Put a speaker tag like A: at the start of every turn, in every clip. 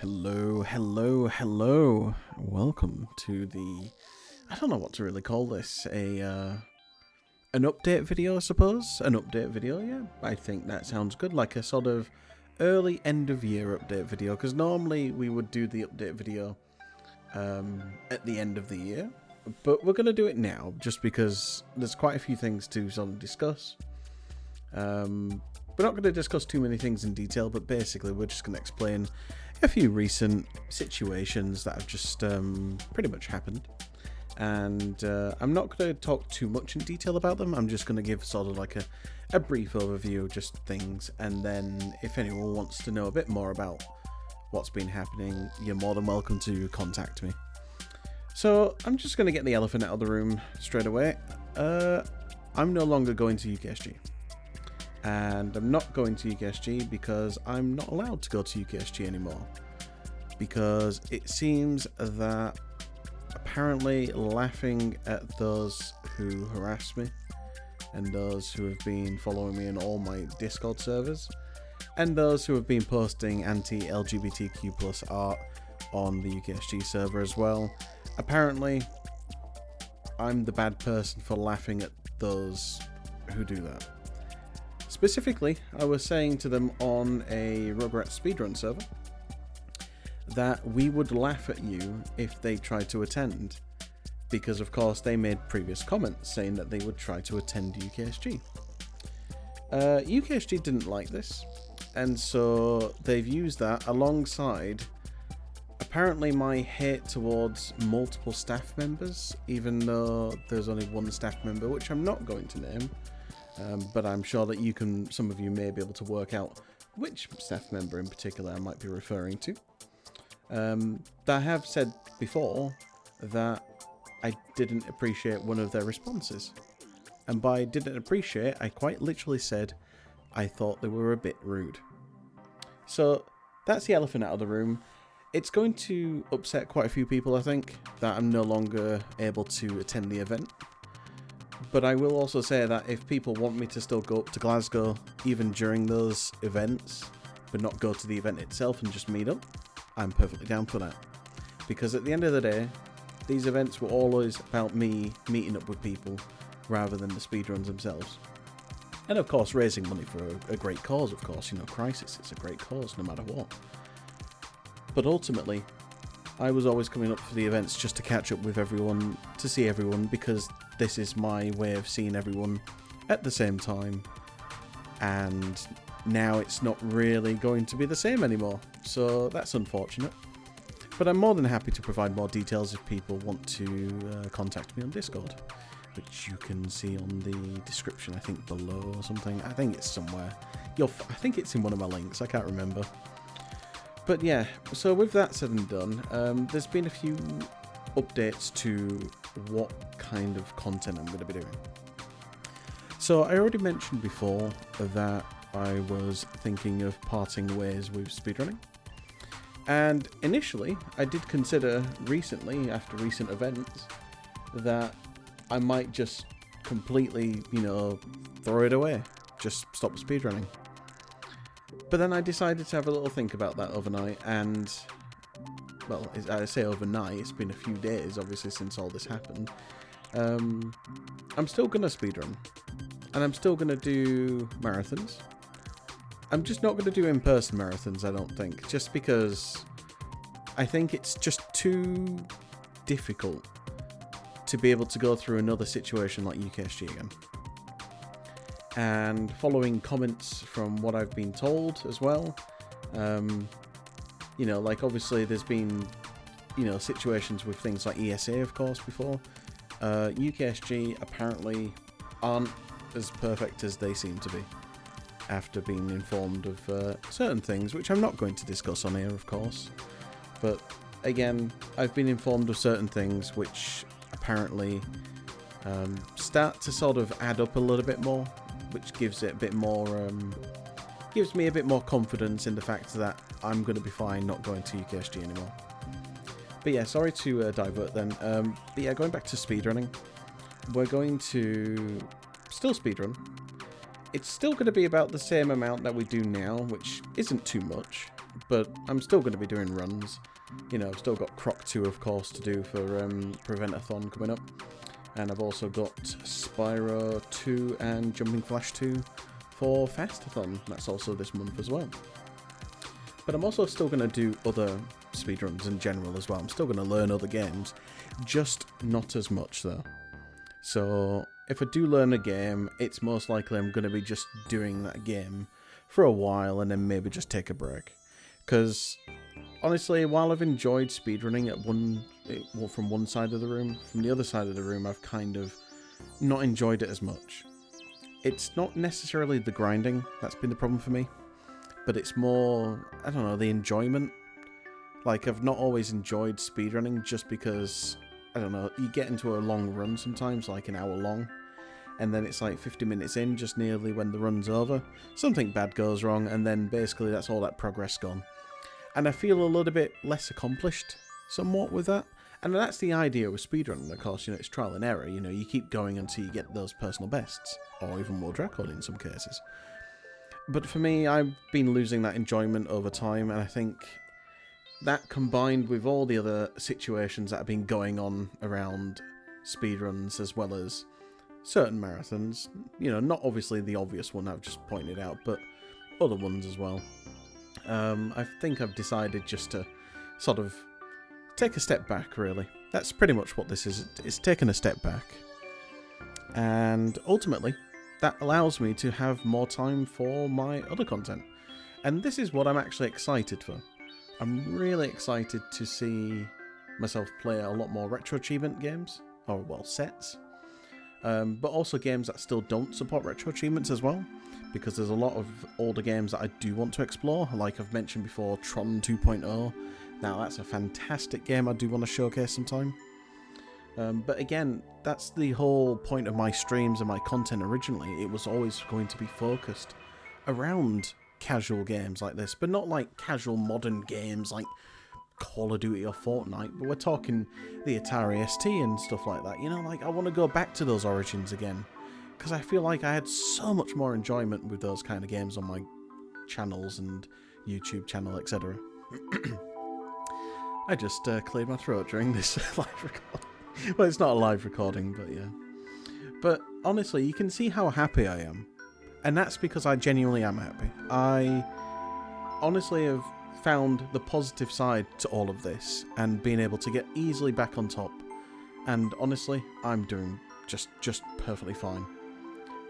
A: Hello, hello, hello. Welcome to the... I don't know what to really call this. An update video, I suppose? An update video, yeah. I think that sounds good. Like a sort of early end of year update video. Because normally we would do the update video at the end of the year. But we're going to do it now, just because there's quite a few things to sort of discuss. We're not going to discuss too many things in detail, but basically we're just going to explain a few recent situations that have just pretty much happened. And I'm not going to talk too much in detail about them. I'm just going to give sort of like a brief overview of just things. And then if anyone wants to know a bit more about what's been happening, you're more than welcome to contact me. So I'm just going to get the elephant out of the room straight away. I'm no longer going to UKSG. And I'm not going to UKSG because I'm not allowed to go to UKSG anymore. Because it seems that apparently laughing at those who harass me and those who have been following me in all my Discord servers and those who have been posting anti-LGBTQ plus art on the UKSG server as well, apparently I'm the bad person for laughing at those who do that. Specifically, I was saying to them on a Rugrats speedrun server that we would laugh at you if they tried to attend, because of course they made previous comments saying that they would try to attend UKSG. UKSG didn't like this, and so they've used that alongside apparently my hate towards multiple staff members, even though there's only one staff member, which I'm not going to name. But I'm sure that some of you may be able to work out which staff member in particular I might be referring to. I have said before that I didn't appreciate one of their responses. And by didn't appreciate, I quite literally said I thought they were a bit rude. So that's the elephant out of the room. It's going to upset quite a few people, I think, that I'm no longer able to attend the event. But I will also say that if people want me to still go up to Glasgow, even during those events, but not go to the event itself and just meet up, I'm perfectly down for that. Because at the end of the day, these events were always about me meeting up with people, rather than the speedruns themselves. And of course, raising money for a great cause, of course, Crisis, it's a great cause, no matter what. But ultimately, I was always coming up for the events just to catch up with everyone, to see everyone, because this is my way of seeing everyone at the same time. And now it's not really going to be the same anymore, so that's unfortunate. But I'm more than happy to provide more details if people want to contact me on Discord, which you can see on the description, I think below or something. I think it's somewhere. I think it's in one of my links, I can't remember. But yeah, so with that said and done, there's been a few updates to what kind of content I'm going to be doing. So I already mentioned before that I was thinking of parting ways with speedrunning. And initially, I did consider recently, after recent events, that I might just completely, throw it away. Just stop speedrunning. But then I decided to have a little think about that overnight, and, well, I say overnight, it's been a few days, obviously, since all this happened. I'm still going to speedrun, and I'm still going to do marathons. I'm just not going to do in-person marathons, I don't think, just because I think it's just too difficult to be able to go through another situation like UKSG again. And following comments from what I've been told as well, like obviously there's been, situations with things like ESA, of course, before. UKSG apparently aren't as perfect as they seem to be, after being informed of certain things, which I'm not going to discuss on here, of course. But again, I've been informed of certain things which apparently start to sort of add up a little bit more, which gives it a bit more, gives me a bit more confidence in the fact that I'm going to be fine not going to UKSG anymore. But yeah, sorry to divert then. But yeah, going back to speedrunning, we're going to still speedrun. It's still going to be about the same amount that we do now, which isn't too much, but I'm still going to be doing runs. You know, I've still got Croc 2, of course, to do for Preventathon coming up. And I've also got Spyro 2 and Jumping Flash 2 for Fastathon. That's also this month as well. But I'm also still going to do other speedruns in general as well. I'm still going to learn other games, just not as much though. So if I do learn a game, it's most likely I'm going to be just doing that game for a while and then maybe just take a break. Because honestly, while I've enjoyed speedrunning from one side of the room, from the other side of the room I've kind of not enjoyed it as much. It's not necessarily the grinding that's been the problem for me, but it's more, I don't know, the enjoyment. Like, I've not always enjoyed speedrunning just because, I don't know, you get into a long run sometimes, like an hour long, and then it's like 50 minutes in, just nearly when the run's over, something bad goes wrong, and then basically that's all that progress gone. And I feel a little bit less accomplished, somewhat, with that. And that's the idea with speedrunning, of course, you know, it's trial and error, you know, you keep going until you get those personal bests, or even world record in some cases. But for me, I've been losing that enjoyment over time, and I think that combined with all the other situations that have been going on around speedruns, as well as certain marathons, you know, not obviously the obvious one I've just pointed out, but other ones as well. I think I've decided just to sort of take a step back, really. That's pretty much what this is. It's taking a step back. And ultimately, that allows me to have more time for my other content. And this is what I'm actually excited for. I'm really excited to see myself play a lot more retro achievement games, or well, sets. But also games that still don't support retro achievements as well, because there's a lot of older games that I do want to explore, like I've mentioned before, Tron 2.0. Now that's a fantastic game I do want to showcase sometime. But again, that's the whole point of my streams and my content originally. It was always going to be focused around casual games like this, but not like casual modern games like Call of Duty or Fortnite, but we're talking the Atari ST and stuff like that. You know, like I want to go back to those origins again, because I feel like I had so much more enjoyment with those kind of games on my channels and YouTube channel, etc. I just cleared my throat during this live recording. Well, it's not a live recording, but yeah. But honestly, you can see how happy I am. And that's because I genuinely am happy. I honestly have found the positive side to all of this and being able to get easily back on top. And honestly, I'm doing just perfectly fine.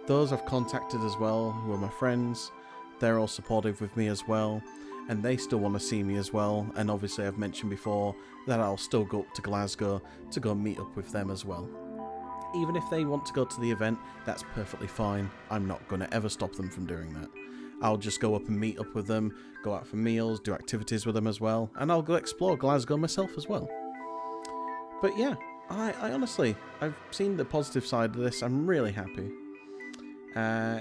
A: Those I've contacted as well, who are my friends, they're all supportive with me as well. And they still want to see me as well. And obviously I've mentioned before that I'll still go up to Glasgow to go meet up with them as well. Even if they want to go to the event, that's perfectly fine. I'm not going to ever stop them from doing that. I'll just go up and meet up with them, go out for meals, do activities with them as well, and I'll go explore Glasgow myself as well. But yeah, I honestly, I've seen the positive side of this. I'm really happy.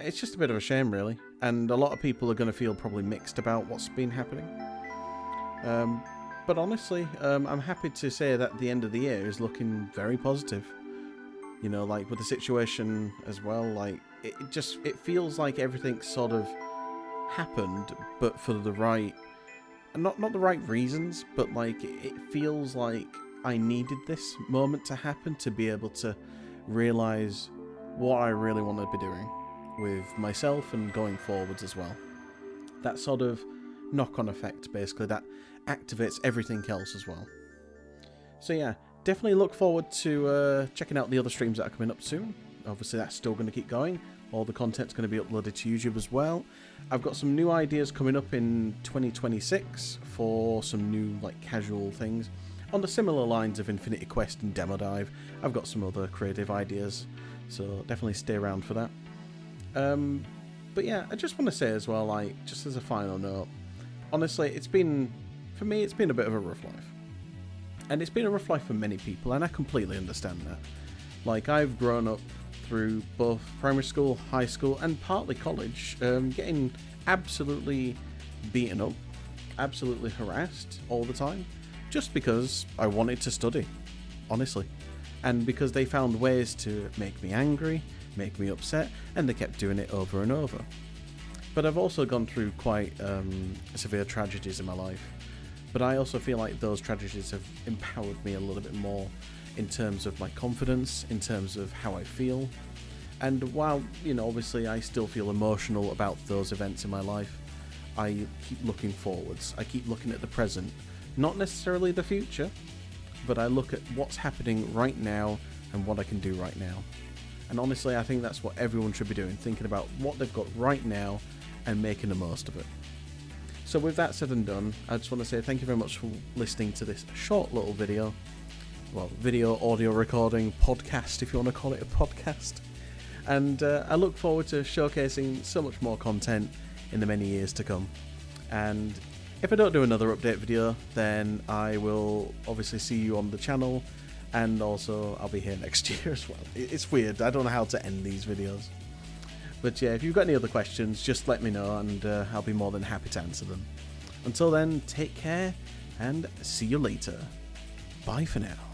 A: It's just a bit of a shame, really, and a lot of people are going to feel probably mixed about what's been happening. But honestly, I'm happy to say that the end of the year is looking very positive. You know, like with the situation as well, like it feels like everything sort of happened, but for the right, not the right reasons, but like it feels like I needed this moment to happen to be able to realize what I really want to be doing with myself and going forwards as well. That sort of knock-on effect, basically, that activates everything else as well. So yeah, definitely look forward to checking out the other streams that are coming up soon. Obviously that's still going to keep going. All the content's going to be uploaded to YouTube as well. I've got some new ideas coming up in 2026 for some new like casual things. On the similar lines of Infinity Quest and Demo Dive, I've got some other creative ideas, so definitely stay around for that. But yeah, I just want to say as well, like, just as a final note, honestly, for me, it's been a bit of a rough life. And it's been a rough life for many people, and I completely understand that. Like, I've grown up through both primary school, high school, and partly college, getting absolutely beaten up, absolutely harassed all the time, just because I wanted to study, honestly. And because they found ways to make me angry, make me upset, and they kept doing it over and over. But I've also gone through quite severe tragedies in my life. But I also feel like those tragedies have empowered me a little bit more in terms of my confidence, in terms of how I feel. And while, obviously I still feel emotional about those events in my life, I keep looking forwards. I keep looking at the present. Not necessarily the future, but I look at what's happening right now and what I can do right now. And honestly, I think that's what everyone should be doing, thinking about what they've got right now and making the most of it. So with that said and done, I just want to say thank you very much for listening to this short little video. Well, video, audio recording, podcast, if you want to call it a podcast. And I look forward to showcasing so much more content in the many years to come. And if I don't do another update video, then I will obviously see you on the channel, and also I'll be here next year as well. It's weird, I don't know how to end these videos. But yeah, if you've got any other questions, just let me know, and I'll be more than happy to answer them. Until then, take care, and see you later. Bye for now.